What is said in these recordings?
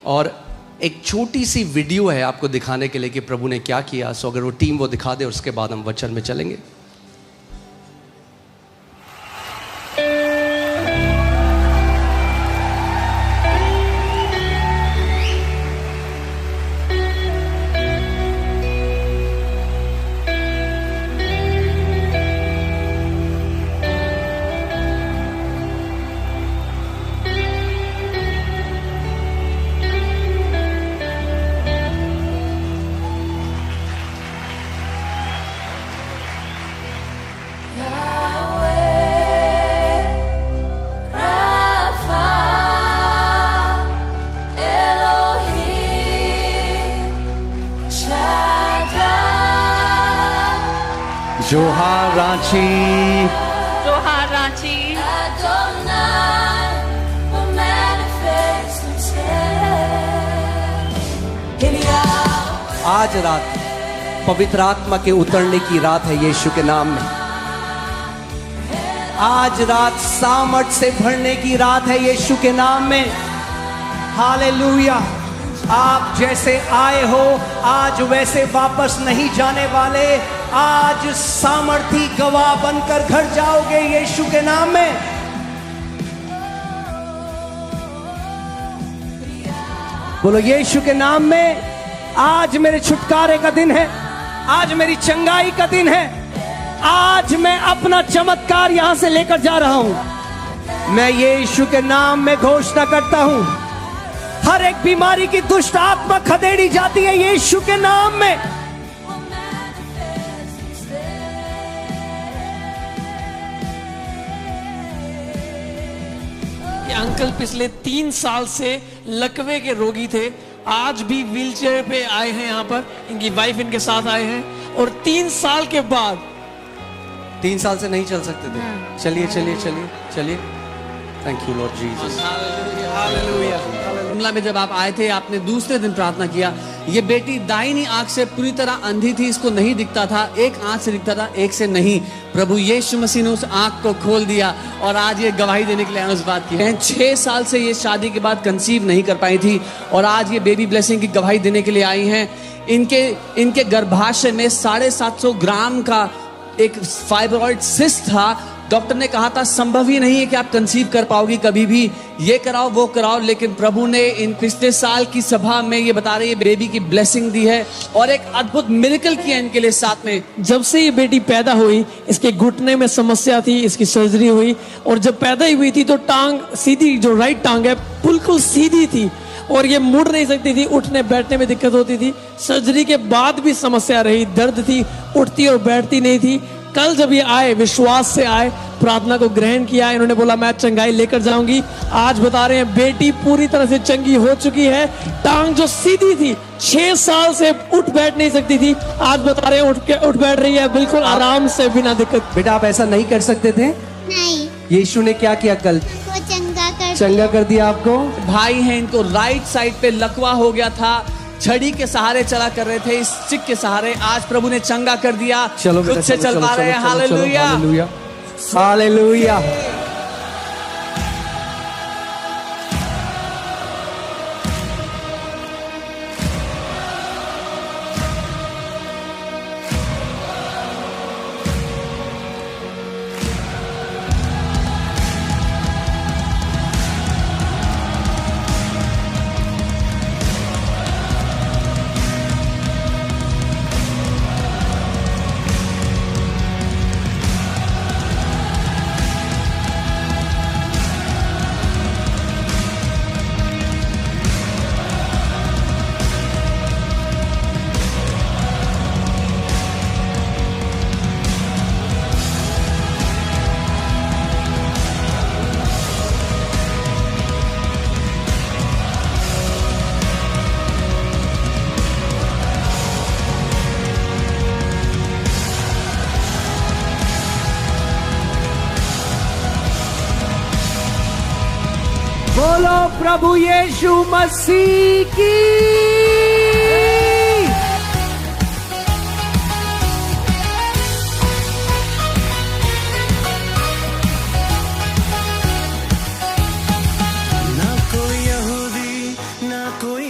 और एक छोटी सी वीडियो है आपको दिखाने के लिए कि प्रभु ने क्या किया। सो अगर वो टीम वो दिखा दे, उसके बाद हम वचन में चलेंगे। जोहार रांची, जोहार रांची। आज रात पवित्र आत्मा के उतरने की रात है यीशु के नाम में। आज रात सामर्थ से भरने की रात है यीशु के नाम में। हालेलुया। आप जैसे आए हो आज वैसे वापस नहीं जाने वाले। आज सामर्थी गवाह बनकर घर जाओगे यीशु के नाम में। बोलो यीशु के नाम में। आज मेरे छुटकारे का दिन है, आज मेरी चंगाई का दिन है। आज मैं अपना चमत्कार यहां से लेकर जा रहा हूं। मैं यीशु के नाम में घोषणा करता हूं, हर एक बीमारी की दुष्ट आत्मा खदेड़ी जाती है यीशु के नाम में। अंकल पिछले 3 साल से लकवे के रोगी थे, आज भी व्हीलचेयर पे आए हैं यहाँ पर। इनकी वाइफ इनके साथ आए हैं और 3 साल के बाद 3 साल से नहीं चल सकते थे। चलिए चलिए चलिए चलिए। Thank you Lord Jesus. Hallelujah. Shimla में जब आप आए थे, आपने दूसरे दिन प्रार्थना किया। ये बेटी दाहिनी आंख से पूरी तरह अंधी थी, इसको नहीं दिखता था। एक आंख से दिखता था, एक से नहीं। प्रभु यीशु मसीह ने उस आंख को खोल दिया और आज ये गवाही देने के लिए उस बात की है। 6 साल से ये शादी के बाद कंसीव नहीं कर पाई थी और आज ये बेबी ब्लेसिंग की गवाही देने के लिए आई हैं। इनके गर्भाशय में 750 ग्राम का एक फाइब्रॉइड सिस्ट था। डॉक्टर ने कहा था संभव ही नहीं है कि आप कंसीव कर पाओगी कभी भी, ये कराओ वो कराओ। लेकिन प्रभु ने इन पिछले साल की सभा में ये बता रही है बेबी की ब्लेसिंग दी है और एक अद्भुत मिरेकल किया इनके लिए साथ में। जब से ये बेटी पैदा हुई, इसके घुटने में समस्या थी, इसकी सर्जरी हुई और जब पैदा ही हुई थी तो टांग सीधी, जो राइट टांग है बिल्कुल सीधी थी और ये मुड़ नहीं सकती थी, उठने बैठने में दिक्कत होती थी। सर्जरी के बाद भी समस्या रही, दर्द थी, उठती और बैठती नहीं थी। कल जब ये आए, विश्वास से आए, प्रार्थना को ग्रहण किया, इन्होंने बोला मैं चंगाई लेकर जाऊंगी। आज बता रहे हैं बेटी पूरी तरह से चंगी हो चुकी है। टांग जो सीधी थी, 6 साल से उठ बैठ नहीं सकती थी, आज बता रहे हैं उठ बैठ रही है बिल्कुल आराम से, बिना दिक्कत। बेटा आप ऐसा नहीं कर सकते थे? नहीं। यीशु ने क्या किया? कल चंगा कर दिया आपको। भाई हैं, इनको राइट साइड पे लकवा हो गया था, छड़ी के सहारे चला कर रहे थे, इस स्टिक के सहारे। आज प्रभु ने चंगा कर दिया, चलो खुद से चल पा रहे हैं। Hallelujah, hallelujah, hallelujah. बोलो प्रभु यीशु मसीह की। ना कोई यहूदी ना कोई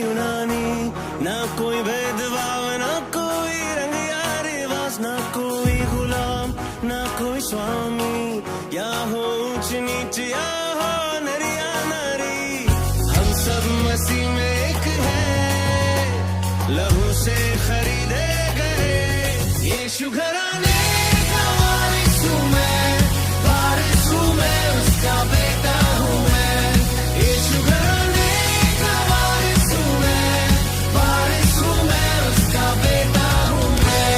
से खरीदे गए। यीशु घराने का वारिस हूँ मैं, वारिस हूँ मैं, उसका बेटा हूँ मैं। यीशु घराने का वारिस हूँ मैं, वारिस हूँ मैं, उसका बेटा हूँ मैं।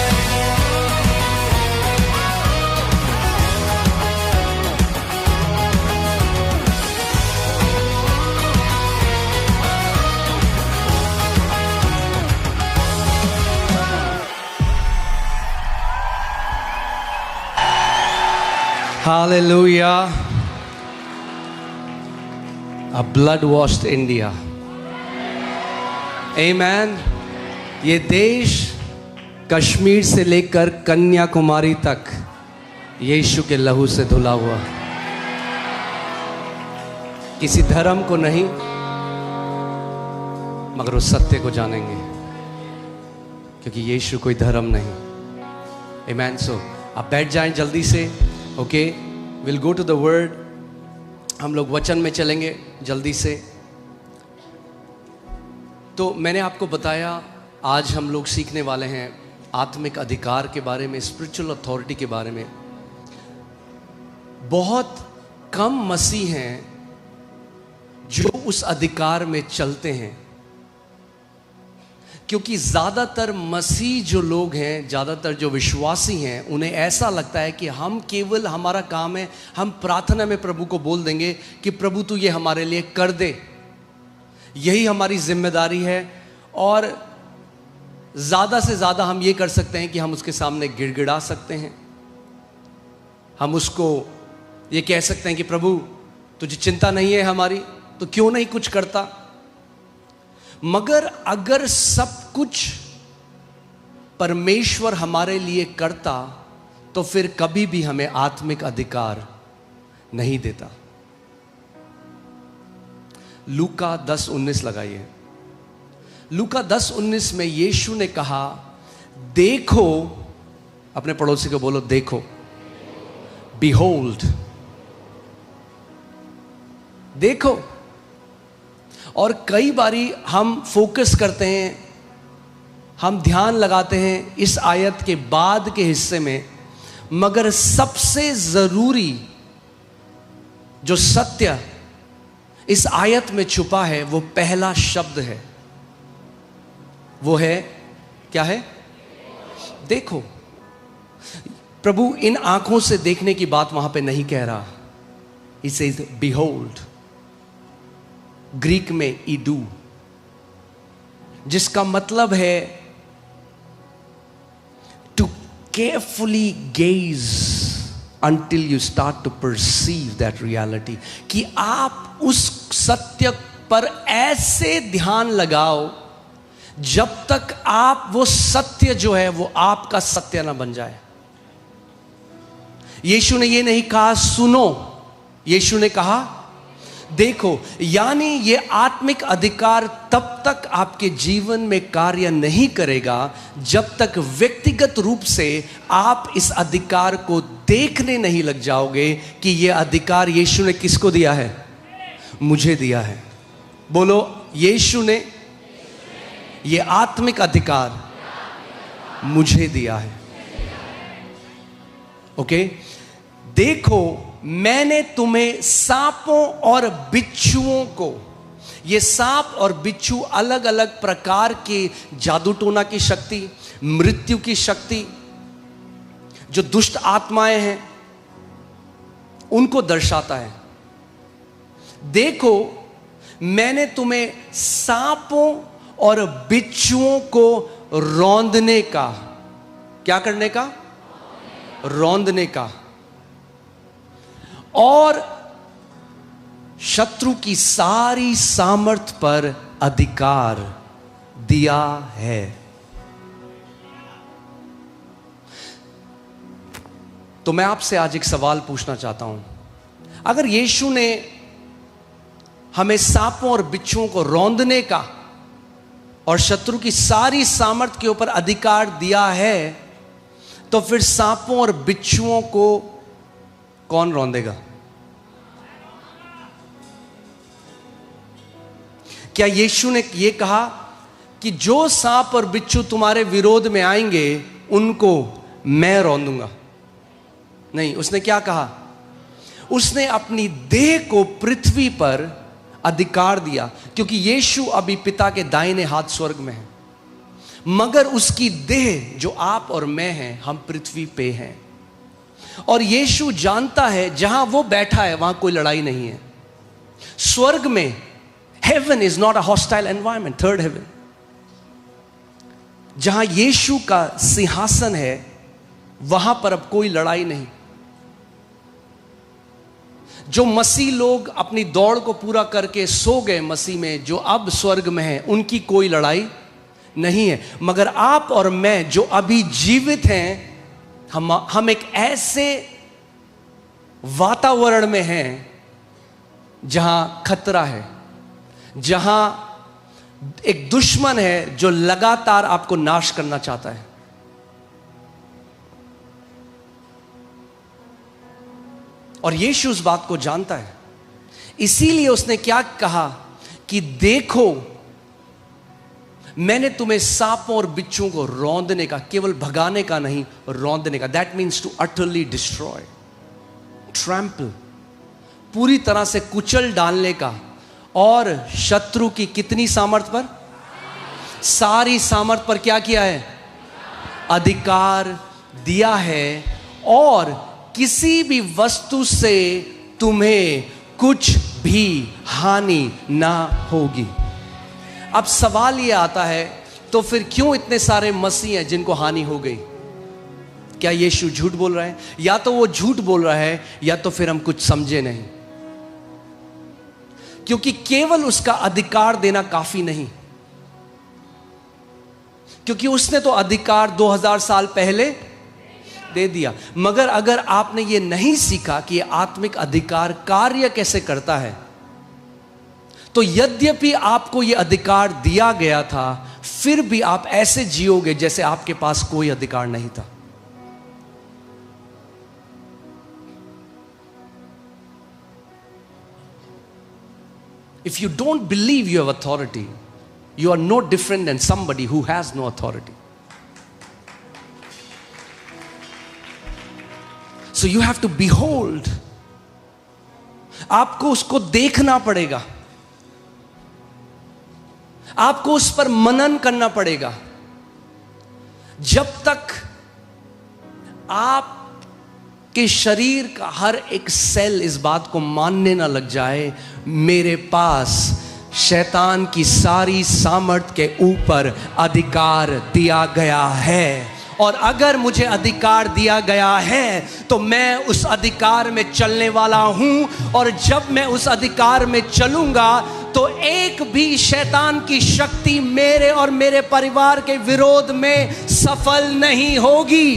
Hallelujah. A blood-washed India. Amen. ये देश कश्मीर से लेकर कन्याकुमारी तक यीशु के लहू से धुला हुआ। किसी धर्म को नहीं, मगर उस सत्य को जानेंगे, क्योंकि यीशु कोई धर्म नहीं। Amen. So आप बैठ जाएं जल्दी से। Okay, will go to the word. हम लोग वचन में चलेंगे जल्दी से। तो मैंने आपको बताया आज हम लोग सीखने वाले हैं आत्मिक अधिकार के बारे में, स्पिरिचुअल अथॉरिटी के बारे में। बहुत कम मसीह हैं जो उस अधिकार में चलते हैं, क्योंकि ज़्यादातर मसीह जो लोग हैं, ज़्यादातर जो विश्वासी हैं, उन्हें ऐसा लगता है कि हम केवल, हमारा काम है, हम प्रार्थना में प्रभु को बोल देंगे कि प्रभु तू ये हमारे लिए कर दे, यही हमारी जिम्मेदारी है। और ज़्यादा से ज़्यादा हम ये कर सकते हैं कि हम उसके सामने गिड़गिड़ा सकते हैं, हम उसको ये कह सकते हैं कि प्रभु तुझे चिंता नहीं है हमारी, तो क्यों नहीं कुछ करता। मगर अगर सब कुछ परमेश्वर हमारे लिए करता तो फिर कभी भी हमें आत्मिक अधिकार नहीं देता। लूका 10:19 लगाइए। लूका 10:19 में यीशु ने कहा, देखो, अपने पड़ोसी को बोलो देखो, बिहोल्ड, देखो। और कई बारी हम फोकस करते हैं, हम ध्यान लगाते हैं इस आयत के बाद के हिस्से में, मगर सबसे जरूरी जो सत्य इस आयत में छुपा है वो पहला शब्द है। वो है, क्या है? देखो। प्रभु इन आंखों से देखने की बात वहां पे नहीं कह रहा। He says behold, ग्रीक में ईडू, जिसका मतलब है to carefully gaze until you start to perceive that reality, कि आप उस सत्य पर ऐसे ध्यान लगाओ जब तक आप वो सत्य जो है वो आपका सत्य ना बन जाए। यीशु ने ये नहीं कहा सुनो, यीशु ने कहा देखो। यानी ये आत्मिक अधिकार तब तक आपके जीवन में कार्य नहीं करेगा जब तक व्यक्तिगत रूप से आप इस अधिकार को देखने नहीं लग जाओगे कि ये अधिकार यीशु ने किसको दिया है? मुझे दिया है। बोलो, यीशु ने ये आत्मिक अधिकार मुझे दिया है। ओके, देखो मैंने तुम्हें सांपों और बिच्छुओं को, ये सांप और बिच्छू अलग अलग प्रकार के जादू टोना की शक्ति, मृत्यु की शक्ति, जो दुष्ट आत्माएं हैं उनको दर्शाता है। देखो मैंने तुम्हें सांपों और बिच्छुओं को रौंदने का, क्या करने का? रौंदने का, और शत्रु की सारी सामर्थ पर अधिकार दिया है। तो मैं आपसे आज एक सवाल पूछना चाहता हूं। अगर यीशु ने हमें सांपों और बिच्छुओं को रौंदने का और शत्रु की सारी सामर्थ के ऊपर अधिकार दिया है, तो फिर सांपों और बिच्छुओं को कौन रौंदेगा? क्या यीशु ने यह कहा कि जो सांप और बिच्छू तुम्हारे विरोध में आएंगे उनको मैं रौंदूंगा। नहीं, उसने क्या कहा? उसने अपनी देह को पृथ्वी पर अधिकार दिया, क्योंकि यीशु अभी पिता के दाहिने हाथ स्वर्ग में है, मगर उसकी देह जो आप और मैं हैं, हम पृथ्वी पे हैं। और यीशु जानता है जहां वो बैठा है वहां कोई लड़ाई नहीं है। स्वर्ग में heaven is not a hostile environment, third heaven, जहां यीशु का सिंहासन है, वहां पर अब कोई लड़ाई नहीं। जो मसीह लोग अपनी दौड़ को पूरा करके सो गए मसीह में, जो अब स्वर्ग में हैं, उनकी कोई लड़ाई नहीं है। मगर आप और मैं जो अभी जीवित हैं, हम एक ऐसे वातावरण में हैं जहां खतरा है, जहां एक दुश्मन है जो लगातार आपको नाश करना चाहता है। और यीशु उस बात को जानता है, इसीलिए उसने क्या कहा कि देखो, मैंने तुम्हें सांपों और बिच्छुओं को रौंदने का, केवल भगाने का नहीं, रौंदने का। That means to utterly destroy, trample, पूरी तरह से कुचल डालने का। और शत्रु की कितनी सामर्थ पर? सारी सामर्थ पर क्या किया है? अधिकार दिया है। और किसी भी वस्तु से तुम्हें कुछ भी हानि ना होगी। अब सवाल यह आता है, तो फिर क्यों इतने सारे मसीह हैं जिनको हानि हो गई? क्या यीशु झूठ बोल रहा है? या तो वो झूठ बोल रहा है, या तो फिर हम कुछ समझे नहीं। क्योंकि केवल उसका अधिकार देना काफी नहीं, क्योंकि उसने तो अधिकार 2000 साल पहले दे दिया। मगर अगर आपने ये नहीं सीखा कि ये आत्मिक अधिकार कार्य कैसे करता है, तो यद्यपि आपको ये अधिकार दिया गया था, फिर भी आप ऐसे जियोगे जैसे आपके पास कोई अधिकार नहीं था। If you don't believe you have authority, you are no different than somebody who has no authority. So you have to behold. आपको उसको देखना पड़ेगा, आपको उस पर मनन करना पड़ेगा। जब तक आपके शरीर का हर एक सेल इस बात को मानने ना लग जाए, मेरे पास शैतान की सारी सामर्थ के ऊपर अधिकार दिया गया है। और अगर मुझे अधिकार दिया गया है तो मैं उस अधिकार में चलने वाला हूं। और जब मैं उस अधिकार में चलूंगा तो एक भी शैतान की शक्ति मेरे और मेरे परिवार के विरोध में सफल नहीं होगी।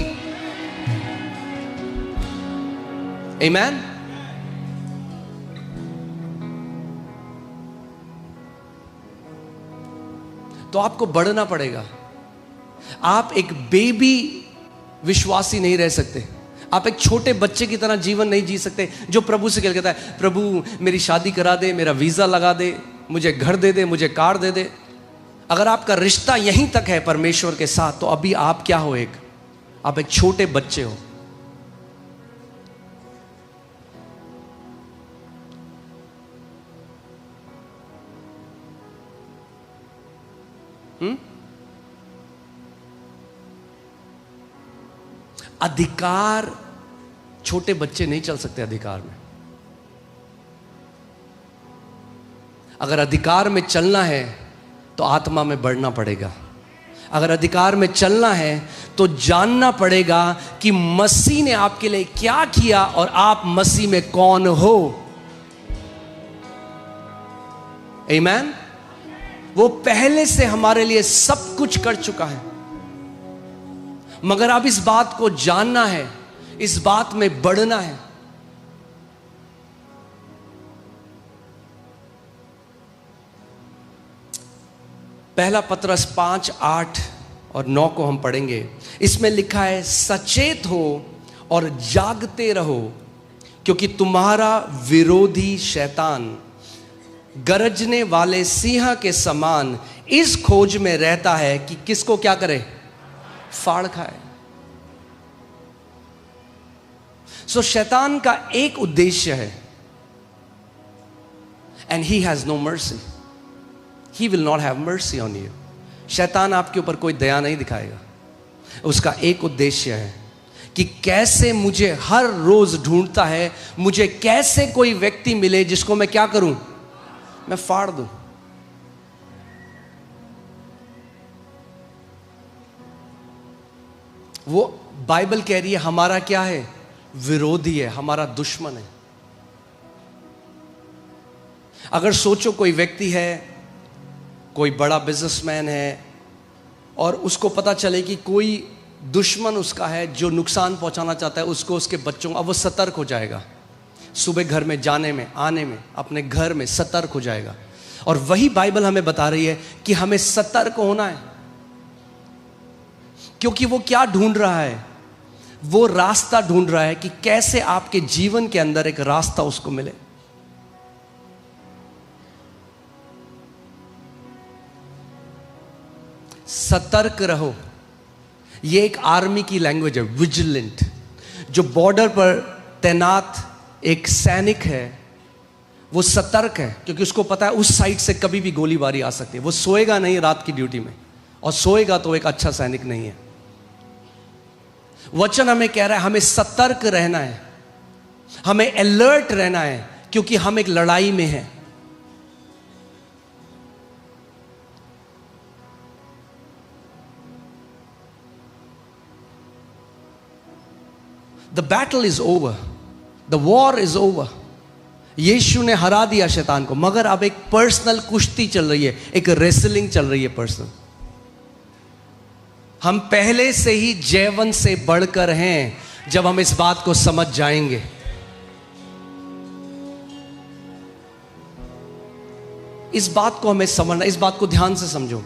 आमीन। तो आपको बढ़ना पड़ेगा। आप एक बेबी विश्वासी नहीं रह सकते। आप एक छोटे बच्चे की तरह जीवन नहीं जी सकते जो प्रभु से कहता है, प्रभु मेरी शादी करा दे, मेरा वीजा लगा दे, मुझे घर दे दे, मुझे कार दे दे। अगर आपका रिश्ता यहीं तक है परमेश्वर के साथ, तो अभी आप क्या हो? आप एक छोटे बच्चे हो। अधिकार, छोटे बच्चे नहीं चल सकते अधिकार में। अगर अधिकार में चलना है तो आत्मा में बढ़ना पड़ेगा। अगर अधिकार में चलना है तो जानना पड़ेगा कि मसीह ने आपके लिए क्या किया और आप मसीह में कौन हो। आमीन। वो पहले से हमारे लिए सब कुछ कर चुका है, मगर अब इस बात को जानना है, इस बात में बढ़ना है। पहला पतरस 5, 8 और 9 को हम पढ़ेंगे। इसमें लिखा है, सचेत हो और जागते रहो, क्योंकि तुम्हारा विरोधी शैतान गरजने वाले सिंह के समान इस खोज में रहता है कि किसको क्या करे, फाड़ खाए। सो शैतान का एक उद्देश्य है, and he has no mercy, he will not have mercy on you. शैतान आपके ऊपर कोई दया नहीं दिखाएगा। उसका एक उद्देश्य है कि कैसे मुझे हर रोज ढूंढता है, मुझे कैसे कोई व्यक्ति मिले जिसको मैं क्या करूं, मैं फाड़ दूं। वो बाइबल कह रही है हमारा क्या है, विरोधी है, हमारा दुश्मन है। अगर सोचो कोई व्यक्ति है, कोई बड़ा बिजनेसमैन है, और उसको पता चले कि कोई दुश्मन उसका है जो नुकसान पहुंचाना चाहता है उसको, उसके बच्चों, अब वो सतर्क हो जाएगा। सुबह घर में जाने में, आने में, अपने घर में सतर्क हो जाएगा। और वही बाइबल हमें बता रही है कि हमें सतर्क होना है, क्योंकि वो क्या ढूंढ रहा है, वो रास्ता ढूंढ रहा है कि कैसे आपके जीवन के अंदर एक रास्ता उसको मिले। सतर्क रहो, ये एक आर्मी की लैंग्वेज है, विजिलेंट। जो बॉर्डर पर तैनात एक सैनिक है वो सतर्क है, क्योंकि उसको पता है उस साइड से कभी भी गोलीबारी आ सकती है। वो सोएगा नहीं रात की ड्यूटी में, और सोएगा तो एक अच्छा सैनिक नहीं है। वचन हमें कह रहा है हमें सतर्क रहना है, हमें अलर्ट रहना है, क्योंकि हम एक लड़ाई में हैं। The battle is over, the war is over. यीशु ने हरा दिया शैतान को, मगर अब एक पर्सनल कुश्ती चल रही है, एक रेसलिंग चल रही है पर्सनल। हम पहले से ही जयवंत से बढ़कर हैं जब हम इस बात को समझ जाएंगे। इस बात को हमें समझना, इस बात को ध्यान से समझो।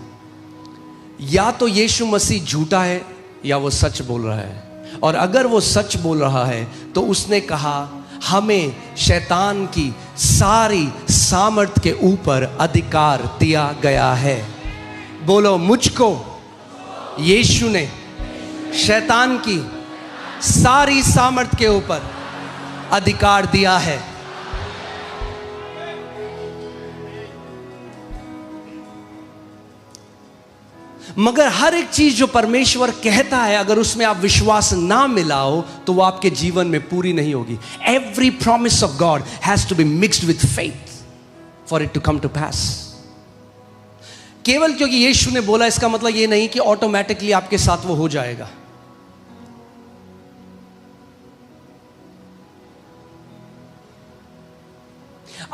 या तो यीशु मसीह झूठा है या वो सच बोल रहा है। और अगर वो सच बोल रहा है तो उसने कहा हमें शैतान की सारी सामर्थ के ऊपर अधिकार दिया गया है। बोलो, मुझको यीशु ने शैतान की सारी सामर्थ के ऊपर अधिकार दिया है। मगर हर एक चीज जो परमेश्वर कहता है, अगर उसमें आप विश्वास ना मिलाओ तो वो आपके जीवन में पूरी नहीं होगी। Every promise of God has to be mixed with faith for it to come to pass. केवल क्योंकि यीशु ने बोला इसका मतलब ये नहीं कि ऑटोमेटिकली आपके साथ वो हो जाएगा।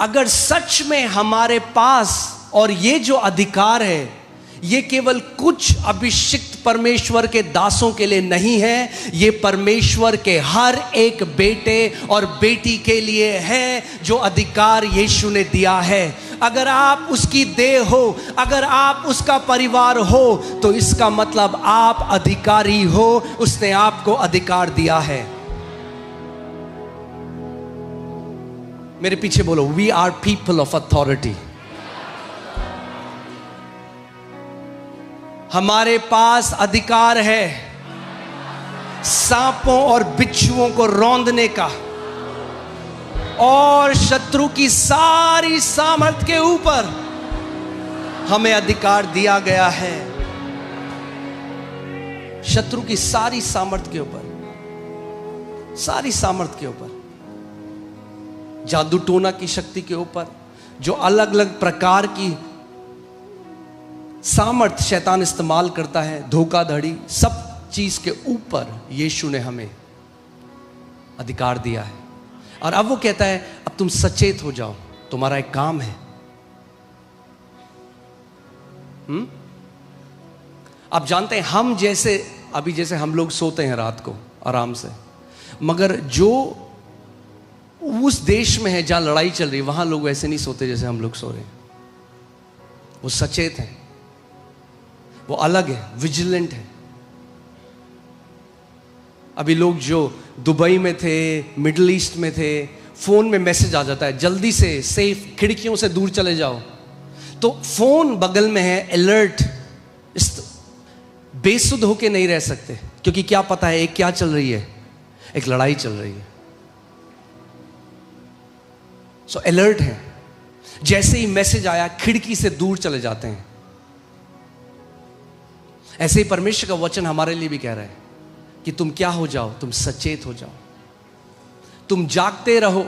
अगर सच में हमारे पास और ये जो अधिकार है ये केवल कुछ अभिषिक्त परमेश्वर के दासों के लिए नहीं है, ये परमेश्वर के हर एक बेटे और बेटी के लिए है जो अधिकार यीशु ने दिया है। अगर आप उसकी देह हो, अगर आप उसका परिवार हो, तो इसका मतलब आप अधिकारी हो, उसने आपको अधिकार दिया है। मेरे पीछे बोलो, we are people of authority. हमारे पास अधिकार है सांपों और बिच्छुओं को रौंदने का, और शत्रु की सारी सामर्थ के ऊपर हमें अधिकार दिया गया है। शत्रु की सारी सामर्थ के ऊपर, सारी सामर्थ के ऊपर, जादू टोना की शक्ति के ऊपर, जो अलग अलग प्रकार की सामर्थ शैतान इस्तेमाल करता है, धोखाधड़ी, सब चीज के ऊपर यीशु ने हमें अधिकार दिया है। और अब वो कहता है अब तुम सचेत हो जाओ, तुम्हारा एक काम है। आप जानते हैं हम जैसे अभी जैसे हम लोग सोते हैं रात को आराम से, मगर जो उस देश में है जहां लड़ाई चल रही है वहां लोग वैसे नहीं सोते जैसे हम लोग सो रहे हैं। वो सचेत हैं, वो अलग है, विजिलेंट है। अभी लोग जो दुबई में थे, मिडिल ईस्ट में थे, फोन में मैसेज आ जाता है, जल्दी से सेफ खिड़कियों से दूर चले जाओ, तो फोन बगल में है, अलर्ट, बेसुध होके नहीं रह सकते, क्योंकि क्या पता है एक क्या चल रही है, एक लड़ाई चल रही है। सो अलर्ट है। जैसे ही मैसेज आया खिड़की से दूर चले जाते हैं। ऐसे ही परमेश्वर का वचन हमारे लिए भी कह रहा है कि तुम क्या हो जाओ, तुम सचेत हो जाओ, तुम जागते रहो।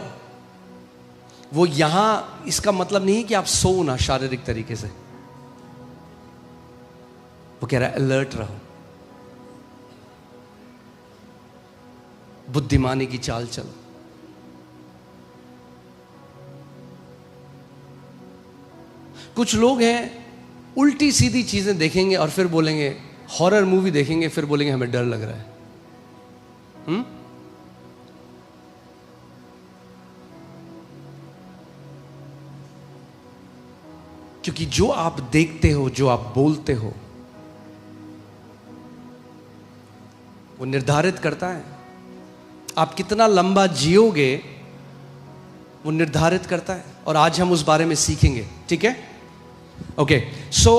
वो यहां इसका मतलब नहीं कि आप सो ना शारीरिक तरीके से, वो कह रहा है अलर्ट रहो, बुद्धिमानी की चाल चलो। कुछ लोग हैं उल्टी सीधी चीजें देखेंगे और फिर बोलेंगे, हॉरर मूवी देखेंगे फिर बोलेंगे हमें डर लग रहा है। क्योंकि जो आप देखते हो, जो आप बोलते हो, वो निर्धारित करता है आप कितना लंबा जियोगे, वो निर्धारित करता है। और आज हम उस बारे में सीखेंगे, ठीक है? ओके, सो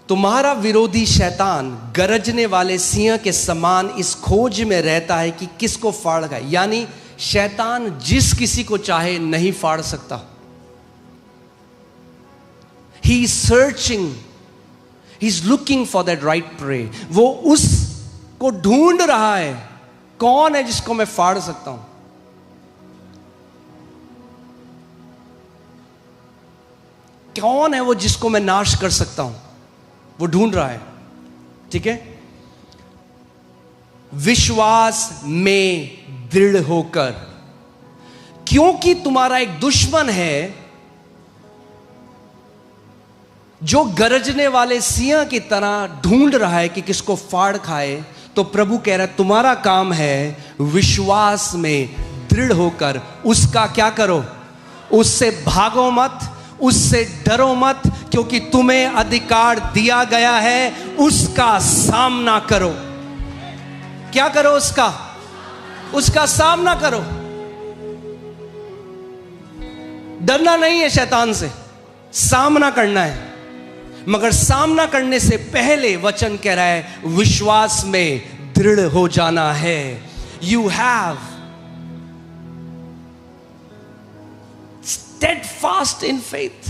तुम्हारा विरोधी शैतान गरजने वाले सिंह के समान इस खोज में रहता है कि किसको फाड़ खाए। यानी शैतान जिस किसी को चाहे नहीं फाड़ सकता। He is searching, he is looking for that right prey. वो उसको ढूंढ रहा है, कौन है जिसको मैं फाड़ सकता हूं। कौन है वो जिसको मैं नाश कर सकता हूं, वो ढूंढ रहा है, ठीक है? विश्वास में दृढ़ होकर, क्योंकि तुम्हारा एक दुश्मन है जो गरजने वाले सिंह की तरह ढूंढ रहा है कि किसको फाड़ खाए। तो प्रभु कह रहा है तुम्हारा काम है विश्वास में दृढ़ होकर उसका क्या करो, उससे भागो मत, उससे डरो मत, क्योंकि तुम्हें अधिकार दिया गया है, उसका सामना करो। क्या करो? उसका सामना करो। डरना नहीं है शैतान से, सामना करना है। मगर सामना करने से पहले वचन कह रहा है विश्वास में दृढ़ हो जाना है। You have steadfast in faith.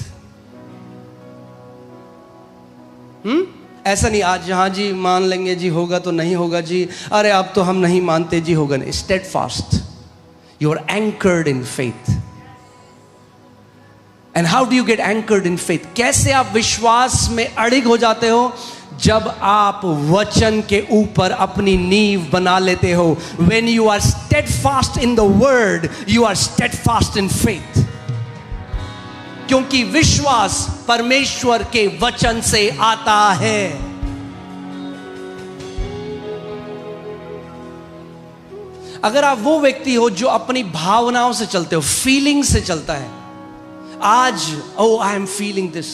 ऐसा नहीं आज हाँ जी मान लेंगे जी, होगा तो नहीं होगा जी, अरे अब तो हम नहीं मानते जी, होगा नहीं। Steadfast. You are anchored in faith. And how do you get anchored in faith? कैसे आप विश्वास में अड़िग हो जाते हो? जब आप वचन के ऊपर अपनी नींव बना लेते हो। When you are steadfast in the word, you are steadfast in faith. क्योंकि विश्वास परमेश्वर के वचन से आता है। अगर आप वो व्यक्ति हो जो अपनी भावनाओं से चलते हो, फीलिंग से चलता है, आज oh I am feeling this.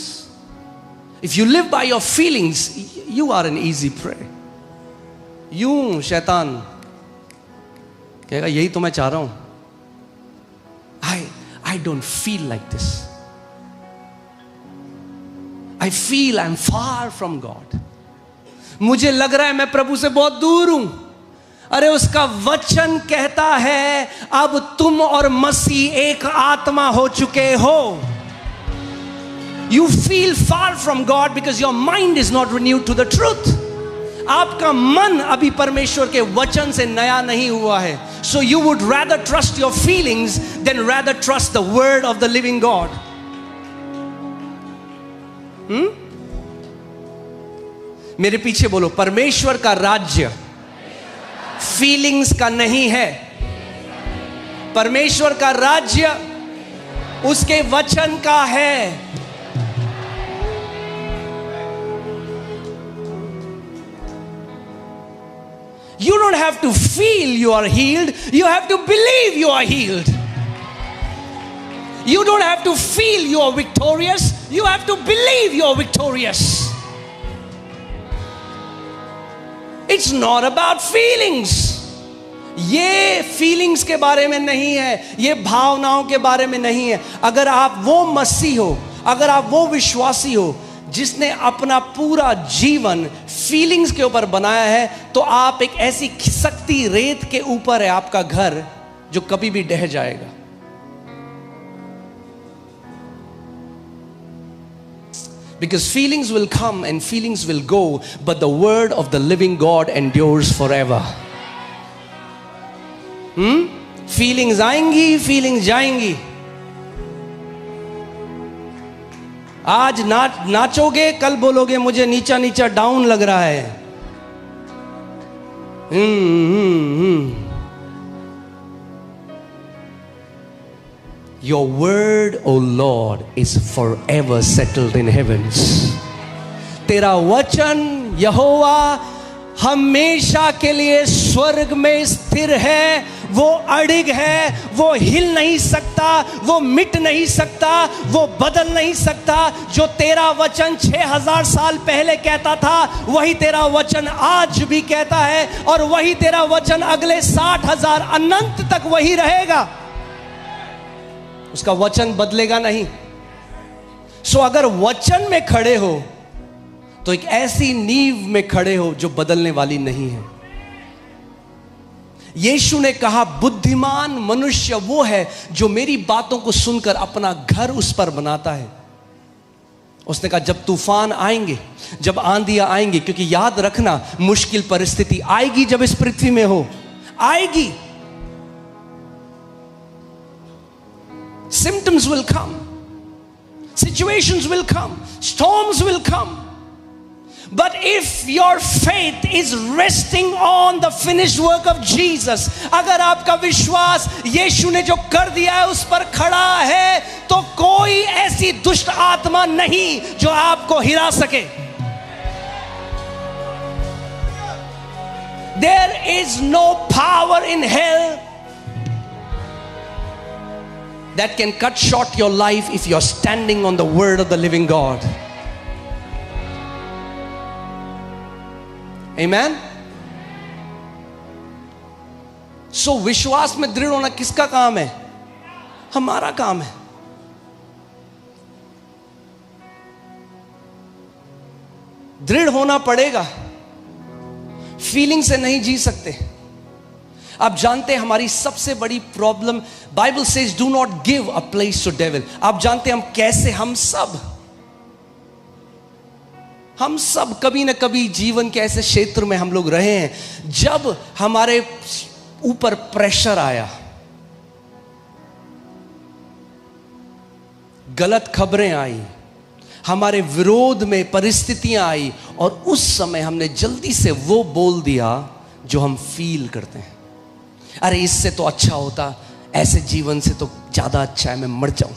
If you live by your feelings, you are an easy prey. यूं शैतान कहेगा यही तो मैं चाह रहा हूं, I don't feel like this. I feel I'm far from God. मुझे लग रहा है मैं प्रभु से बहुत दूर हूं। अरे उसका वचन कहता है अब तुम और मसीह एक आत्मा हो चुके हो। You feel far from God because your mind is not renewed to the truth. आपका मन अभी परमेश्वर के वचन से नया नहीं हुआ है। So you would rather trust your feelings than rather trust the word of the living God. मेरे पीछे बोलो, परमेश्वर का राज्य फीलिंग्स का नहीं है। परमेश्वर का राज्य उसके वचन का है। You don't have to feel you are healed, you have to believe you are healed. You don't have to feel you are victorious, you have to believe you are victorious. It's not about feelings. ये feelings के बारे में नहीं है, ये भावनाओं के बारे में नहीं है। अगर आप वो मसीह हो, अगर आप वो विश्वासी हो जिसने अपना पूरा जीवन फीलिंग्स के ऊपर बनाया है, तो आप एक ऐसी खिसकती रेत के ऊपर है आपका घर जो कभी भी ढह जाएगा। Because feelings will come and feelings will go, but the word of the living God endures forever. Feelings आएंगी, फीलिंग्स जाएंगी। आज नाचोगे, कल बोलोगे मुझे नीचा नीचा डाउन लग रहा है। Your word, O Lord, is forever settled in heavens. तेरा वचन यहोवा हमेशा के लिए स्वर्ग में स्थिर है, वो अड़िग है, वो हिल नहीं सकता, वो मिट नहीं सकता, वो बदल नहीं सकता। जो तेरा वचन 6000 साल पहले कहता था, वही तेरा वचन आज भी कहता है, और वही तेरा वचन अगले 60,000 अनंत तक वही रहेगा। उसका वचन बदलेगा नहीं। सो अगर वचन में खड़े हो तो एक ऐसी नींव में खड़े हो जो बदलने वाली नहीं है। यीशु ने कहा, बुद्धिमान मनुष्य वो है जो मेरी बातों को सुनकर अपना घर उस पर बनाता है। उसने कहा, जब तूफान आएंगे, जब आंधियां आएंगी, क्योंकि याद रखना मुश्किल परिस्थिति आएगी जब इस पृथ्वी में हो, आएगी। Symptoms will come, situations will come, storms will come. But if your faith is resting on the finished work of Jesus, अगर आपका विश्वास यीशु ने जो कर दिया है उस पर खड़ा है, तो कोई ऐसी दुष्ट आत्मा नहीं जो आपको हिला सके। There is no power in hell that can cut short your life if you're standing on the word of the living God. Amen? So विश्वास में दृढ़ होना किसका काम है? हमारा काम है। दृढ़ होना पड़ेगा, फीलिंग से नहीं जी सकते। आप जानते हैं हमारी सबसे बड़ी problem, Bible says do not give a place to devil. आप जानते हैं हम कैसे, हम सब कभी ना कभी जीवन के ऐसे क्षेत्र में हम लोग रहे हैं जब हमारे ऊपर प्रेशर आया, गलत खबरें आई, हमारे विरोध में परिस्थितियां आई, और उस समय हमने जल्दी से वो बोल दिया जो हम फील करते हैं। अरे इससे तो अच्छा होता, ऐसे जीवन से तो ज्यादा अच्छा है, मैं मर जाऊं।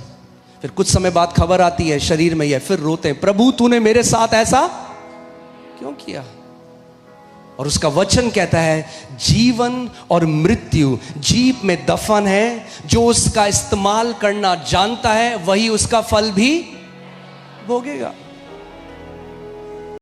फिर कुछ समय बाद खबर आती है शरीर में, फिर रोते हैं, प्रभु तूने मेरे साथ ऐसा क्यों किया? और उसका वचन कहता है, जीवन और मृत्यु जीभ में दफन है, जो उसका इस्तेमाल करना जानता है वही उसका फल भी भोगेगा।